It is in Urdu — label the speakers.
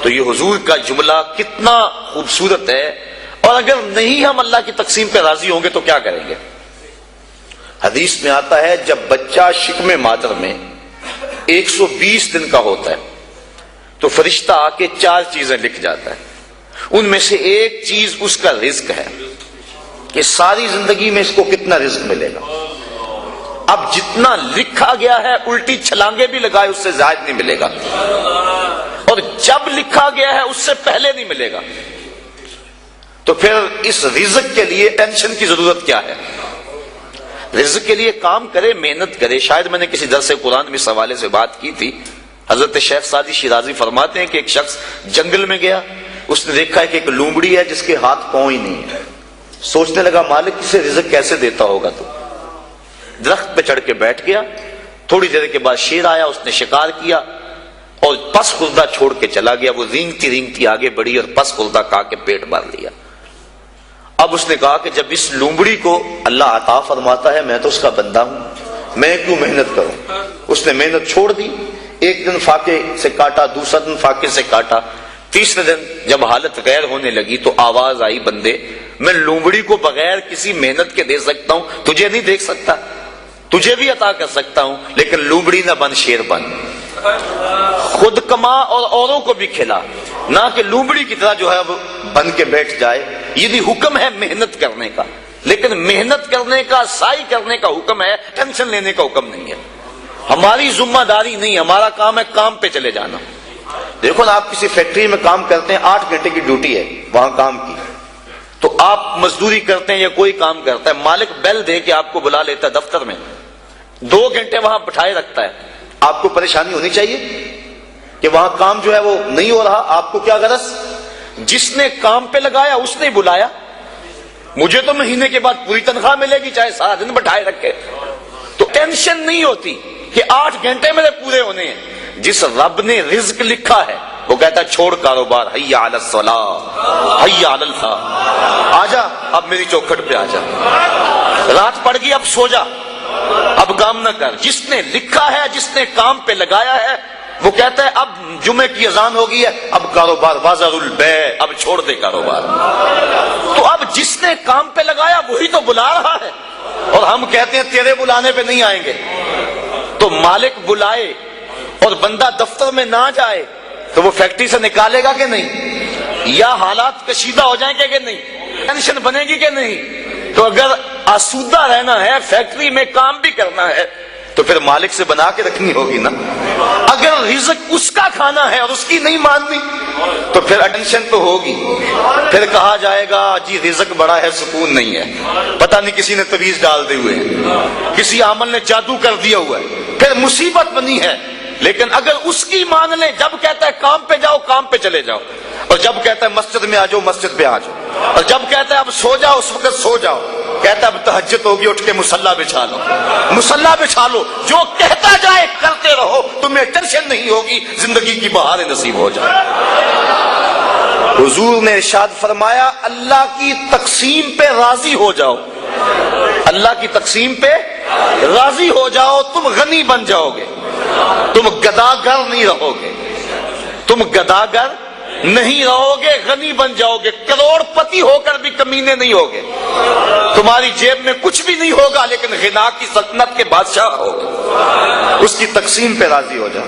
Speaker 1: تو یہ حضور کا جملہ کتنا خوبصورت ہے. اور اگر نہیں ہم اللہ کی تقسیم پہ راضی ہوں گے تو کیا کریں گے؟ حدیث میں آتا ہے جب بچہ شکم مادر میں 120 دن کا ہوتا ہے تو فرشتہ آ کے 4 چیزیں لکھ جاتا ہے. ان میں سے ایک چیز اس کا رزق ہے کہ ساری زندگی میں اس کو کتنا رزق ملے گا. اب جتنا لکھا گیا ہے الٹی چھلانگے بھی لگائے اس سے زائد نہیں ملے گا، اور جب لکھا گیا ہے اس سے پہلے نہیں ملے گا. تو پھر اس رزق کے لیے ٹینشن کی ضرورت کیا ہے؟ رزق کے لیے کام کرے، محنت کرے. شاید میں نے کسی درس قرآن میں اس حوالے سے بات کی تھی. حضرت شیخ سعدی شیرازی فرماتے ہیں کہ ایک شخص جنگل میں گیا، اس نے دیکھا ہے کہ ایک لومڑی ہے جس کے ہاتھ پاؤں ہی نہیں ہے. سوچنے لگا مالک اسے رزق کیسے دیتا ہوگا. تو درخت پہ چڑھ کے بیٹھ گیا. تھوڑی دیر کے بعد شیر آیا، اس نے شکار کیا اور پس خوردہ چھوڑ کے چلا گیا. وہ رینگتی رینگتی آگے بڑھی اور پس خوردہ کھا کے پیٹ بھر لیا. اب اس نے کہا کہ جب اس لومڑی کو اللہ عطا فرماتا ہے میں تو اس کا بندہ ہوں، میں کیوں محنت کروں. اس نے محنت چھوڑ دی. ایک دن فاقے سے کاٹا، دوسرا دن فاقے سے کاٹا، تیسرے دن جب حالت غیر ہونے لگی تو آواز آئی بندے میں لومڑی کو بغیر کسی محنت کے دے سکتا ہوں، تجھے نہیں دیکھ سکتا. تجھے بھی عطا کر سکتا ہوں لیکن لومڑی نہ بن، شیر بن. خود کما اور اوروں کو بھی کھلا، نہ کہ لومڑی کی طرح جو ہے بن کے بیٹھ جائے. یہ بھی حکم ہے محنت کرنے کا، لیکن محنت کرنے کا، سعی کرنے کا حکم ہے، ٹینشن لینے کا حکم نہیں ہے. ہماری ذمہ داری نہیں، ہمارا کام ہے کام پہ چلے جانا. دیکھو نا آپ کسی فیکٹری میں کام کرتے ہیں، 8 گھنٹے کی ڈیوٹی ہے وہاں کام کی. تو آپ مزدوری کرتے ہیں یا کوئی کام کرتا ہے، مالک بیل دے کے آپ کو بلا لیتا ہے دفتر میں، 2 گھنٹے وہاں بٹھائے رکھتا ہے. آپ کو پریشانی ہونی چاہیے کہ وہاں کام جو ہے وہ نہیں ہو رہا. آپ کو کیا غرض؟ جس نے کام پہ لگایا اس نے بلایا. مجھے تو مہینے کے بعد پوری تنخواہ ملے گی چاہے سارا دن بٹھائے رکھے. تو ٹینشن نہیں ہوتی کہ 8 گھنٹے میرے پورے ہونے ہیں. جس رب نے رزق لکھا ہے وہ کہتا ہے چھوڑ کاروبار، حی علی الصلاۃ، حی علی الفلاح، آجا اب میری چوکھٹ پہ آجا. رات پڑ گئی اب سو جا، اب کام نہ کر. جس نے لکھا ہے، جس نے کام پہ لگایا ہے وہ کہتا ہے اب جمعے کی اذان ہو گئی ہے، اب کاروبار بازار البیع، اب چھوڑ دے کاروبار. تو اب جس نے کام پہ لگایا وہی تو بلا رہا ہے، اور ہم کہتے ہیں تیرے بلانے پہ نہیں آئیں گے. تو مالک بلائے اور بندہ دفتر میں نہ جائے تو وہ فیکٹری سے نکالے گا کہ نہیں؟ یا حالات کشیدہ ہو جائیں گے کہ نہیں؟ ٹینشن بنے گی کہ نہیں؟ تو اگر آسودہ رہنا ہے، فیکٹری میں کام بھی کرنا ہے تو پھر مالک سے بنا کے رکھنی ہوگی نا. اگر رزق اس کا کھانا ہے اور اس کی نہیں ماننی تو پھر ٹینشن تو ہوگی. پھر کہا جائے گا جی رزق بڑا ہے سکون نہیں ہے، پتہ نہیں کسی نے تویز ڈال دی ہوئے ہیں، کسی عامل نے جادو کر دیا ہوا ہے، پھر مصیبت بنی ہے. لیکن اگر اس کی مان لیں، جب کہتا ہے کام پہ جاؤ کام پہ چلے جاؤ، اور جب کہتا ہے مسجد میں آ جاؤ مسجد پہ آ جاؤ، اور جب کہتا ہے اب سو جاؤ اس وقت سو جاؤ، کہتا ہے اب تہجد ہوگی اٹھ کے مصلی بچھا لو، مصلی بچھا لو، جو کہتا جائے کرتے رہو، تمہیں ٹینشن نہیں ہوگی، زندگی کی بہاریں نصیب ہو جائے. حضور نے ارشاد فرمایا اللہ کی تقسیم پہ راضی ہو جاؤ، اللہ کی تقسیم پہ راضی ہو جاؤ، تم غنی بن جاؤ گے. تم گداگر نہیں رہو گے، تم گداگر نہیں رہو گے، غنی بن جاؤ گے. کروڑ پتی ہو کر بھی کمینے نہیں ہوگے. تمہاری جیب میں کچھ بھی نہیں ہوگا لیکن غنا کی سلطنت کے بادشاہ ہوگے. اس کی تقسیم پہ راضی ہو جاؤ.